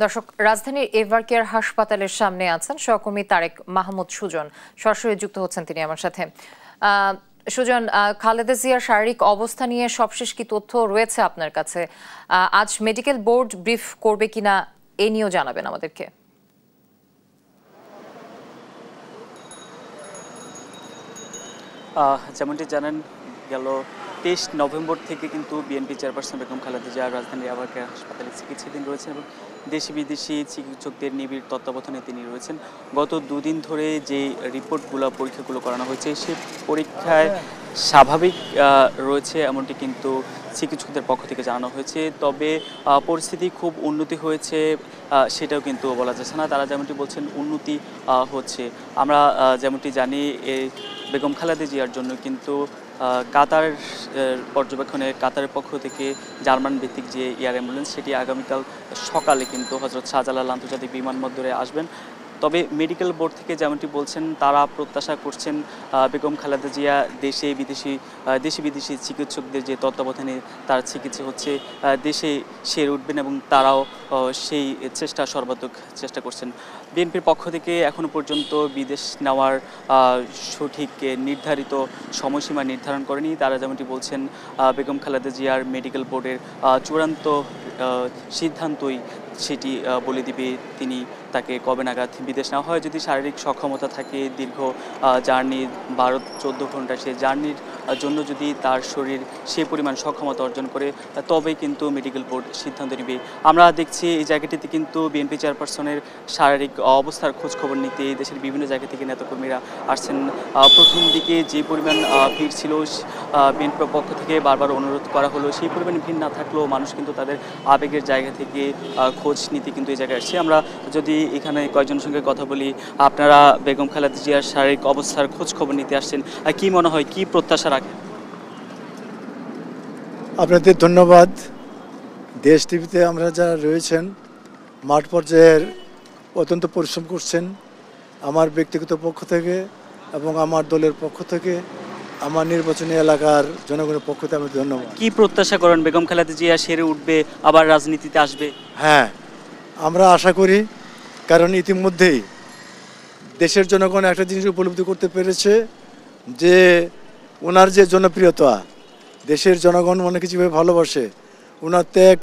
দর্শক, রাজধানীর ever care হাসপাতালের সামনে আছেন সহকর্মী তারেক মাহমুদ সুজন। সরাসরি যুক্ত হচ্ছেন তিনি আমার সাথে। সুজন, খালেদা জিয়ার শারীরিক অবস্থা নিয়ে সবশেষ কি তথ্য রয়েছে আপনার কাছে? আজ মেডিকেল বোর্ড ব্রিফ করবে কিনা এ নিয়েও জানাবেন আমাদেরকে। যেমনটি জানেন, গেল 23 নভেম্বর থেকে কিন্তু বিএনপি চেয়ারপারসন বেগম খালেদা জিয়া রাজধানীর এভার কেয়ার হাসপাতালে চিকিৎসাধীন রয়েছেন এবং দেশি বিদেশি চিকিৎসকদের নিবিড় তত্ত্বাবধানে তিনি রয়েছেন। গত দুদিন ধরে যে রিপোর্টগুলো পরীক্ষাগুলো করানো হয়েছে সেই পরীক্ষায় স্বাভাবিক রয়েছে এমনটি কিন্তু চিকিৎসকদের পক্ষ থেকে জানানো হয়েছে। তবে পরিস্থিতি খুব উন্নতি হয়েছে সেটাও কিন্তু বলা যাচ্ছে না। তারা যেমনটি বলছেন উন্নতি হচ্ছে। আমরা যেমনটি জানি বেগম খালেদা জিয়ার জন্য কিন্তু কাতার পর্যবেক্ষণে কাতারের পক্ষ থেকে জার্মান ভিত্তিক যে এয়ার অ্যাম্বুলেন্স সেটি আগামীকাল সকালে কিন্তু হজরত শাহজালাল আন্তর্জাতিক বিমানবন্দরে আসবেন। তবে মেডিকেল বোর্ড থেকে যেমনটি বলছেন তারা প্রত্যাশা করছেন বেগম খালেদা জিয়া দেশি বিদেশি চিকিৎসকদের যে তত্ত্বাবধানে তার চিকিৎসা হচ্ছে দেশে সেরে উঠবেন এবং তারাও সেই সর্বাত্মক চেষ্টা করছেন। বিএনপির পক্ষ থেকে এখনও পর্যন্ত বিদেশ নেওয়ার সঠিক নির্ধারিত সময়সীমা নির্ধারণ করেনি। তারা যেমনটি বলছেন বেগম খালেদা জিয়ার মেডিকেল বোর্ডের চূড়ান্ত সিদ্ধান্তই সেটি বলে দিবে তিনি তাকে কবে নাগাদ বিদেশ নেওয়া হয়। যদি শারীরিক সক্ষমতা থাকে, দীর্ঘ জার্নি 12-14 ঘন্টা সে জার্নির জন্য যদি তার শরীর সেই পরিমাণ সক্ষমতা অর্জন করে তবেই কিন্তু মেডিকেল বোর্ড সিদ্ধান্ত নেবে। আমরা দেখছি এই জায়গাটিতে কিন্তু বিএনপি চেয়ারপারসনের শারীরিক অবস্থার খোঁজখবর নিতে দেশের বিভিন্ন জায়গা থেকে নেতাকর্মীরা আসছেন। প্রথম দিকে যে পরিমাণ ভিড় ছিল বিএনপির পক্ষ থেকে বারবার অনুরোধ করা হলো, সেই পরিমাণ ভিড় না থাকলেও মানুষ কিন্তু তাদের আবেগের জায়গা থেকে খোঁজ নিতে কিন্তু এই জায়গায় আসছে। আমরা যদি এখানে কয়েকজনের সঙ্গে কথা বলি, আপনারা বেগম খালেদা জিয়ার শারীরিক অবস্থার খোঁজ খবর নিতে আসছেন, কি মনে হয়, কি প্রত্যাশা রাখেন? আপনাদের ধন্যবাদ। দেশ টিভিতে আমরা যারা রয়েছেন মাঠ পর্যায়ের অত্যন্ত পরিশ্রম করছেন। আমার ব্যক্তিগত পক্ষ থেকে এবং আমার দলের পক্ষ থেকে, আমার নির্বাচনী এলাকার জনগণের পক্ষ থেকে আমি ধন্যবাদ। কি প্রত্যাশা করেন, বেগম খালেদা জিয়া সেরে উঠবে, আবার রাজনীতিতে আসবে? হ্যাঁ, আমরা আশা করি, কারণ ইতিমধ্যেই দেশের জনগণ একটা জিনিস উপলব্ধি করতে পেরেছে যে ওনার যে জনপ্রিয়তা, দেশের জনগণ অনেক কিছুভাবে ভালোবাসে, ওনার ত্যাগ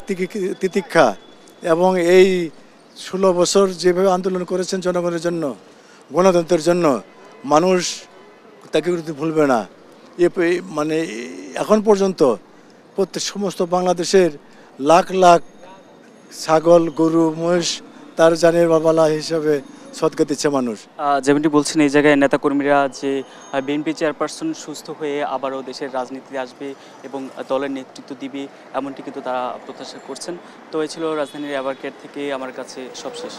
তিতিক্ষা এবং এই 16 বছর যেভাবে আন্দোলন করেছেন জনগণের জন্য, গণতন্ত্রের জন্য, মানুষ তাকে ভুলবে না। মানে এখন পর্যন্ত সমস্ত বাংলাদেশের লাখ লাখ ছাগল, গরু, মহিষ তার জানের বাবালা হিসাবে সদকা দিচ্ছে মানুষ। যেমনটি বলছেন এই জায়গায় নেতাকর্মীরা যে বিএনপি চেয়ারপারসন সুস্থ হয়ে আবারও দেশের রাজনীতিতে আসবে এবং দলের নেতৃত্ব দিবে, এমনটি কিন্তু তারা প্রত্যাশা করছেন। তো এই ছিল রাজধানীর এভার কেয়ার থেকে আমার কাছে সবশেষ।